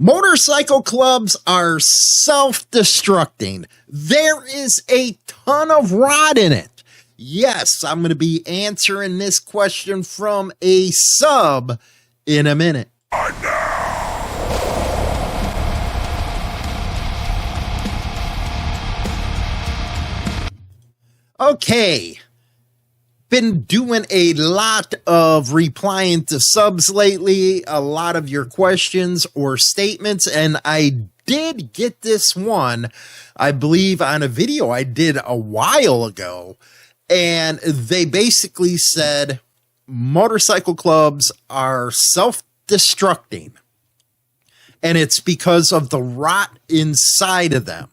Motorcycle clubs are self-destructing. There is a ton of rot in it. Yes, I'm going to be answering this question from a sub in a minute. Okay. Been doing a lot of replying to subs lately, a lot of your questions or statements, and I did get this one, I believe, on a video I did a while ago, and they basically said motorcycle clubs are self-destructing, and it's because of the rot inside of them.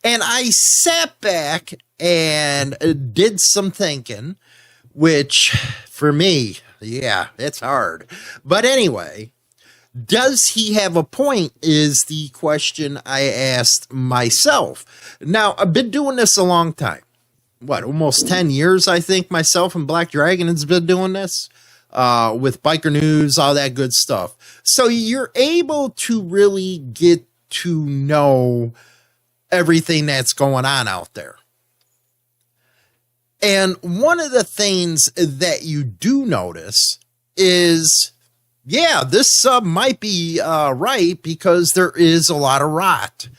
And I sat back and did some thinking, which for me, yeah, it's hard. But anyway, does he have a point is the question I asked myself. Now, I've been doing this a long time. What, almost 10 years, I think, myself and Black Dragon has been doing this with Biker News, all that good stuff. So you're able to really get to know everything that's going on out there. And one of the things that you do notice is, yeah, this sub might be right because there is a lot of rot.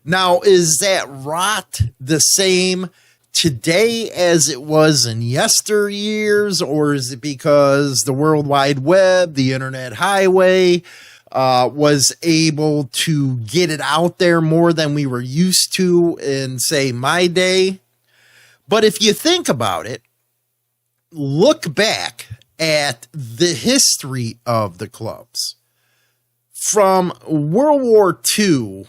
Now, is that rot the same today as it was in yesteryears, or is it because the World Wide Web, the Internet Highway, was able to get it out there more than we were used to in, say, my day? But if you think about it, look back at the history of the clubs. From World War II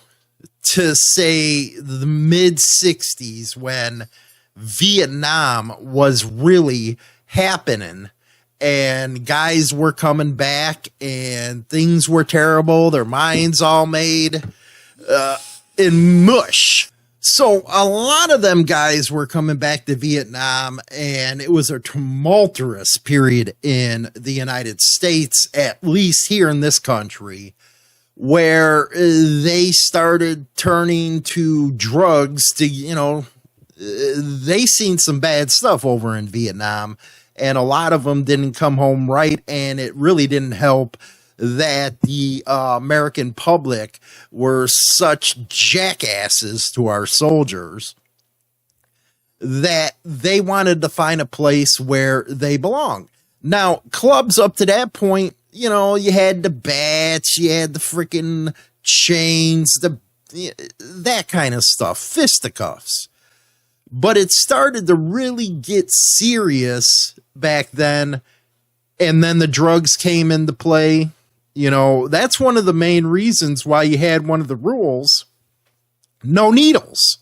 to, say, the mid-60s, when Vietnam was really happening and guys were coming back and things were terrible, their minds all made in mush. So a lot of them guys were coming back to Vietnam, and it was a tumultuous period in the United States, at least here in this country, where they started turning to drugs to, you know, they seen some bad stuff over in Vietnam, and a lot of them didn't come home right, and it really didn't help that the American public were such jackasses to our soldiers that they wanted to find a place where they belong. Now, clubs up to that point, you know, you had the bats, you had the freaking chains, that kind of stuff, fisticuffs. But it started to really get serious back then, and then the drugs came into play. You know, that's one of the main reasons why you had one of the rules, no needles.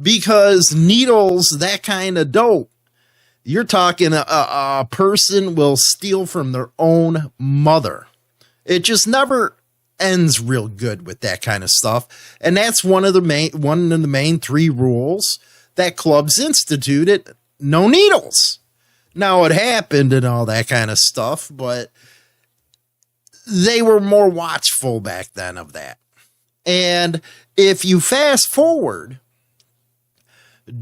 Because needles, that kind of dope, you're talking a person will steal from their own mother. It just never ends real good with that kind of stuff. And that's one of the main three rules that clubs instituted, no needles. Now, it happened and all that kind of stuff, but they were more watchful back then of that. And if you fast forward,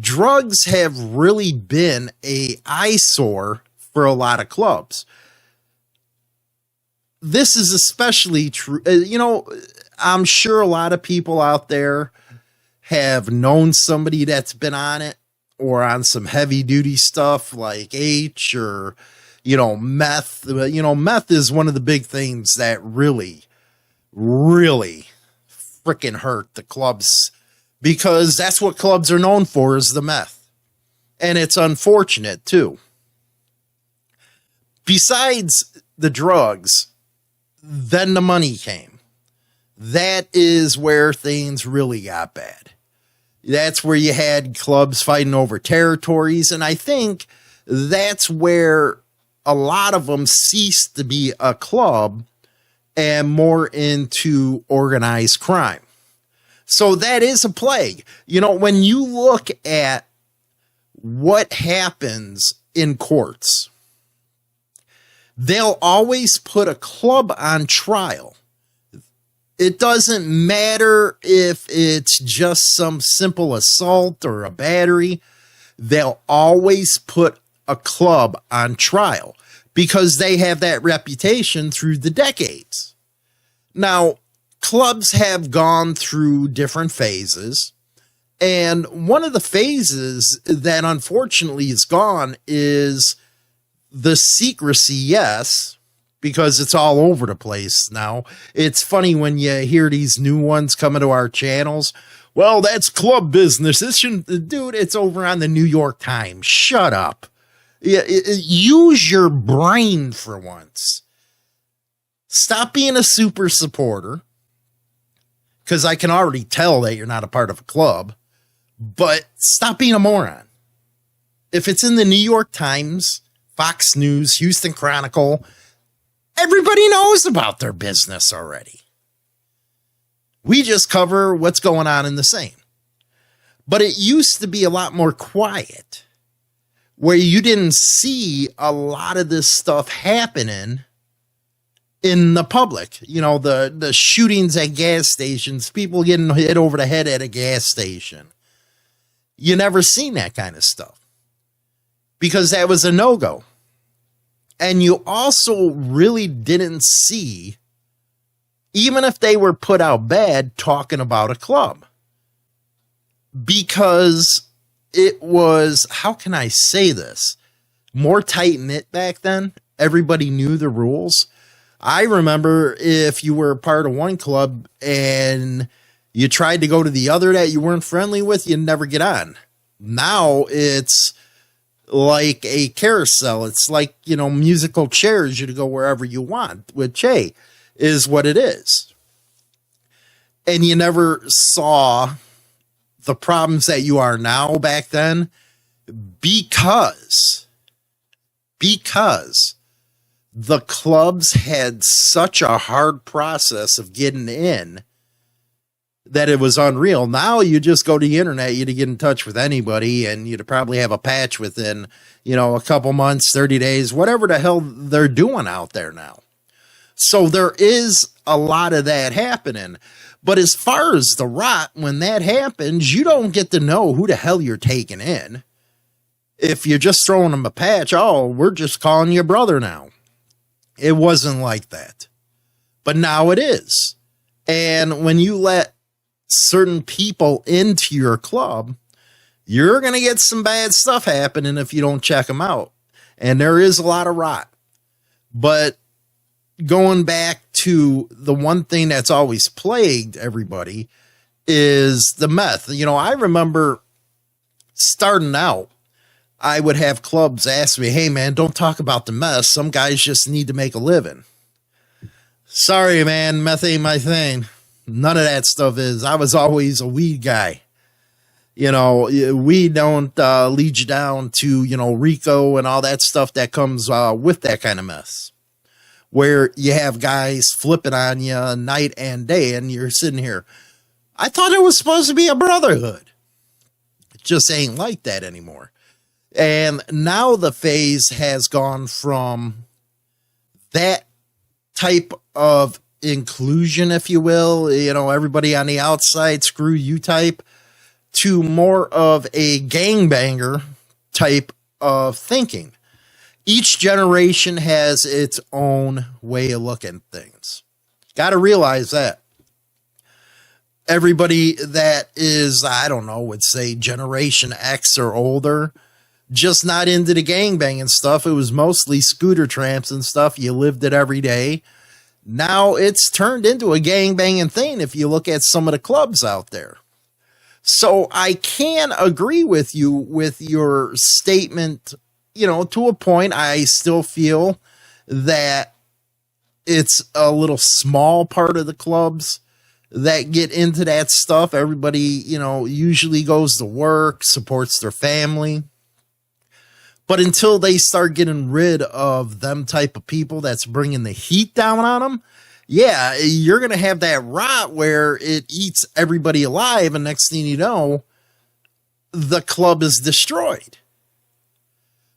drugs have really been an eyesore for a lot of clubs. This is especially true. You know, I'm sure a lot of people out there have known somebody that's been on it or on some heavy duty stuff like H or, you know, meth. You know, meth is one of the big things that really, really freaking hurt the clubs, because that's what clubs are known for, is the meth. And it's unfortunate too. Besides the drugs, then the money came. That is where things really got bad. That's where you had clubs fighting over territories. And I think that's where a lot of them ceased to be a club and more into organized crime. So that is a plague. You know, when you look at what happens in courts, they'll always put a club on trial It doesn't matter if it's just some simple assault or a battery. They'll always put a club on trial because they have that reputation through the decades. Now, clubs have gone through different phases. And one of the phases that unfortunately is gone is the secrecy, yes, because it's all over the place now. It's funny when you hear these new ones coming to our channels. Well, that's club business. This shouldn't, dude, it's over on the New York Times. Shut up. Use your brain for once. Stop being a super supporter, because I can already tell that you're not a part of a club, but stop being a moron. If it's in the New York Times, Fox News, Houston Chronicle, everybody knows about their business already. We just cover what's going on in the same. But it used to be a lot more quiet, where you didn't see a lot of this stuff happening in the public. You know, the shootings at gas stations, people getting hit over the head at a gas station. You never seen that kind of stuff because that was a no-go. And you also really didn't see, even if they were put out bad, talking about a club. Because it was, how can I say this? More tight-knit back then. Everybody knew the rules. I remember if you were part of one club and you tried to go to the other that you weren't friendly with, you'd never get on. Now it's like a carousel. It's like, you know, musical chairs. You to go wherever you want, which, hey, is what it is. And you never saw the problems that you are now back then because the clubs had such a hard process of getting in that it was unreal. Now you just go to the internet, you to get in touch with anybody, and you'd probably have a patch within, you know, a couple months, 30 days, whatever the hell they're doing out there now. So there is a lot of that happening. But as far as the rot, when that happens, you don't get to know who the hell you're taking in. If you're just throwing them a patch, oh, we're just calling you brother now. It wasn't like that. But now it is. And when you let certain people into your club, you're going to get some bad stuff happening if you don't check them out. And there is a lot of rot. But going back to the one thing that's always plagued everybody is the meth. You know, I remember starting out, I would have clubs ask me, hey man, don't talk about the meth. Some guys just need to make a living. Sorry, man, meth ain't my thing. None of that stuff is. I was always a weed guy. You know, weed don't lead you down to, you know, RICO and all that stuff that comes with that kind of mess. Where you have guys flipping on you night and day and you're sitting here. I thought it was supposed to be a brotherhood. It just ain't like that anymore. And now the phase has gone from that type of inclusion, if you will, you know, everybody on the outside, screw you type, to more of a gangbanger type of thinking. Each generation has its own way of looking at things. Got to realize that. Everybody that is, I don't know, would say Generation X or older, just not into the gangbanging stuff. It was mostly scooter tramps and stuff. You lived it every day. Now it's turned into a gangbanging thing if you look at some of the clubs out there. So I can agree with you with your statement, you know, to a point. I still feel that it's a little small part of the clubs that get into that stuff. Everybody, you know, usually goes to work, supports their family. But until they start getting rid of them type of people that's bringing the heat down on them, yeah, you're going to have that rot where it eats everybody alive. And next thing you know, the club is destroyed.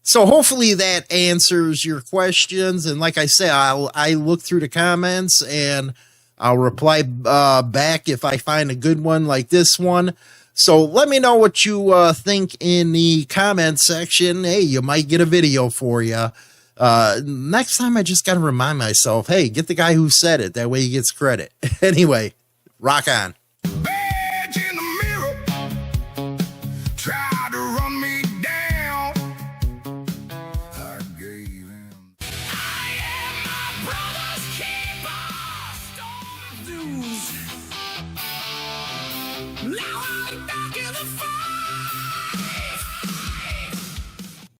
So hopefully that answers your questions. And like I say, I look through the comments and I'll reply back if I find a good one like this one. So let me know what you think in the comment section. Hey, you might get a video for you. Next time I just got to remind myself, hey, get the guy who said it. That way he gets credit. Anyway, rock on. Badge in the mirror, tried to run me down. I gave him. I am my brother's keeper, storm dues. Now I'm back